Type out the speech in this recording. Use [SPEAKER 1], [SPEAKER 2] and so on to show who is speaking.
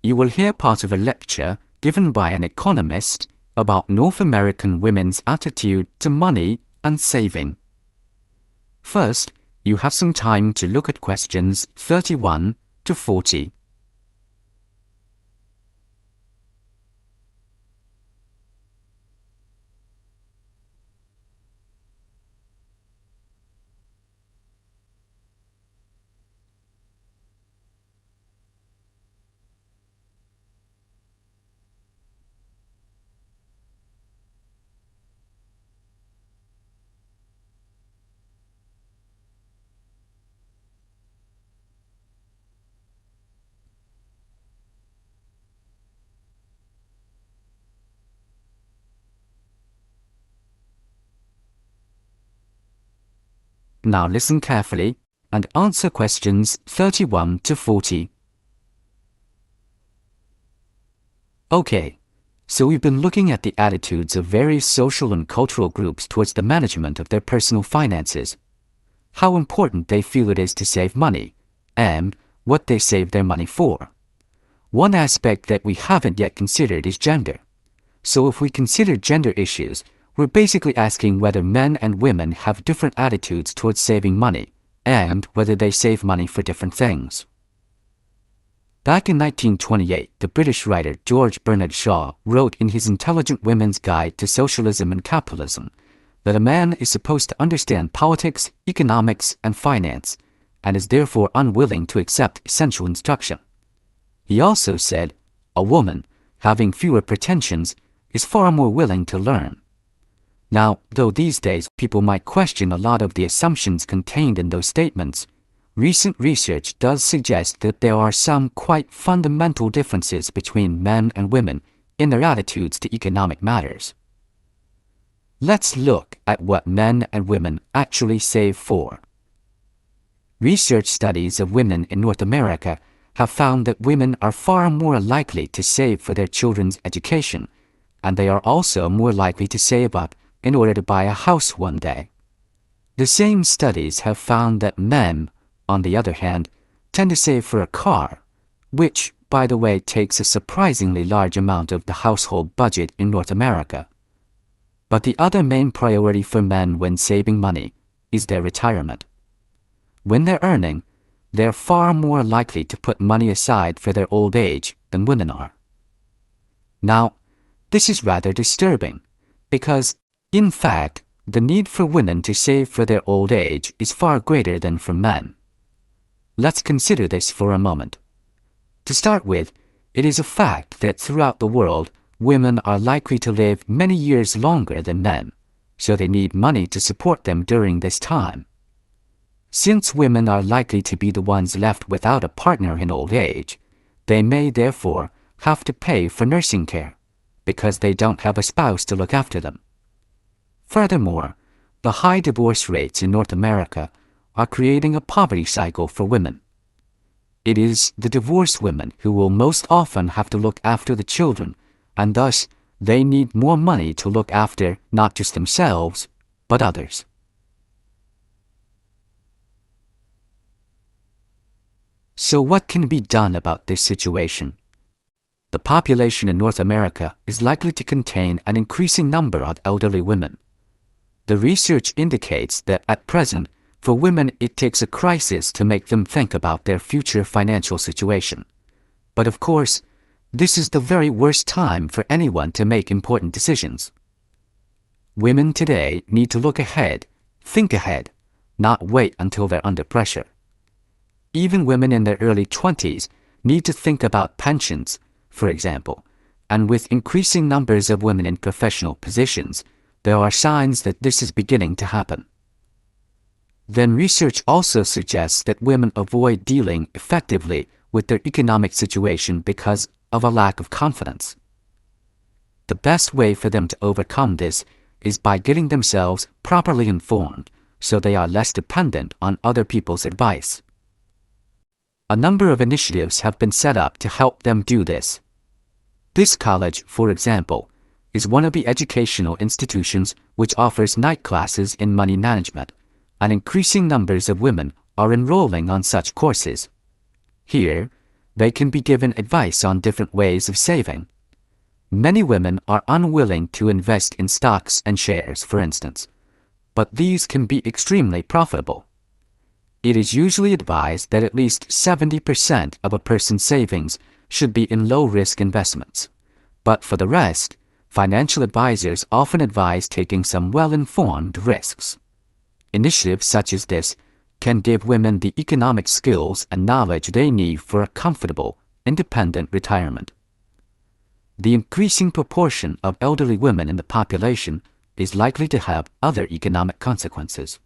[SPEAKER 1] you will hear part of a lecture given by an economist about North American women's attitude to money and saving. First, you have some time to look at questions 31 to 40. Now listen carefully and answer questions 31 to 40. Okay, so we've been looking at the attitudes of various social and cultural groups towards the management of their personal finances, how important they feel it is to save money, and what they save their money for. One aspect that we haven't yet considered is gender. So if we consider gender issues, we're basically asking whether men and women have different attitudes towards saving money, and whether they save money for different things. Back in 1928, the British writer George Bernard Shaw wrote in his Intelligent Women's Guide to Socialism and Capitalism that a man is supposed to understand politics, economics, and finance, and is therefore unwilling to accept essential instruction. He also said, a woman, having fewer pretensions, is far more willing to learn. Now, though these days people might question a lot of the assumptions contained in those statements, recent research does suggest that there are some quite fundamental differences between men and women in their attitudes to economic matters. Let's look at what men and women actually save for. Research studies of women in North America have found that women are far more likely to save for their children's education, and they are also more likely to save up in order to buy a house one day. The same studies have found that men, on the other hand, tend to save for a car, which, by the way, takes a surprisingly large amount of the household budget in North America. But the other main priority for men when saving money is their retirement. When they're earning, they're far more likely to put money aside for their old age than women are. Now, this is rather disturbing, because in fact, the need for women to save for their old age is far greater than for men. Let's consider this for a moment. To start with, it is a fact that throughout the world, women are likely to live many years longer than men, so they need money to support them during this time. Since women are likely to be the ones left without a partner in old age, they may therefore have to pay for nursing care, because they don't have a spouse to look after them. Furthermore, the high divorce rates in North America are creating a poverty cycle for women. It is the divorced women who will most often have to look after the children, and thus they need more money to look after not just themselves, but others. So what can be done about this situation? The population in North America is likely to contain an increasing number of elderly women. The research indicates that at present, for women it takes a crisis to make them think about their future financial situation. But of course, this is the very worst time for anyone to make important decisions. Women today need to look ahead, think ahead, not wait until they're under pressure. Even women in their early 20s need to think about pensions, for example, and with increasing numbers of women in professional positions, there are signs that this is beginning to happen. Then research also suggests that women avoid dealing effectively with their economic situation because of a lack of confidence. The best way for them to overcome this is by getting themselves properly informed so they are less dependent on other people's advice. A number of initiatives have been set up to help them do this. This college, for example, is one of the educational institutions which offers night classes in money management, and increasing numbers of women are enrolling on such courses. Here, They can be given advice on different ways of saving. Many women are unwilling to invest in stocks and shares, for instance, but these can be extremely profitable. It is usually advised that at least 70% of a person's savings should be in low-risk investments. But for the rest, financial advisors often advise taking some well-informed risks. Initiatives such as this can give women the economic skills and knowledge they need for a comfortable, independent retirement. The increasing proportion of elderly women in the population is likely to have other economic consequences.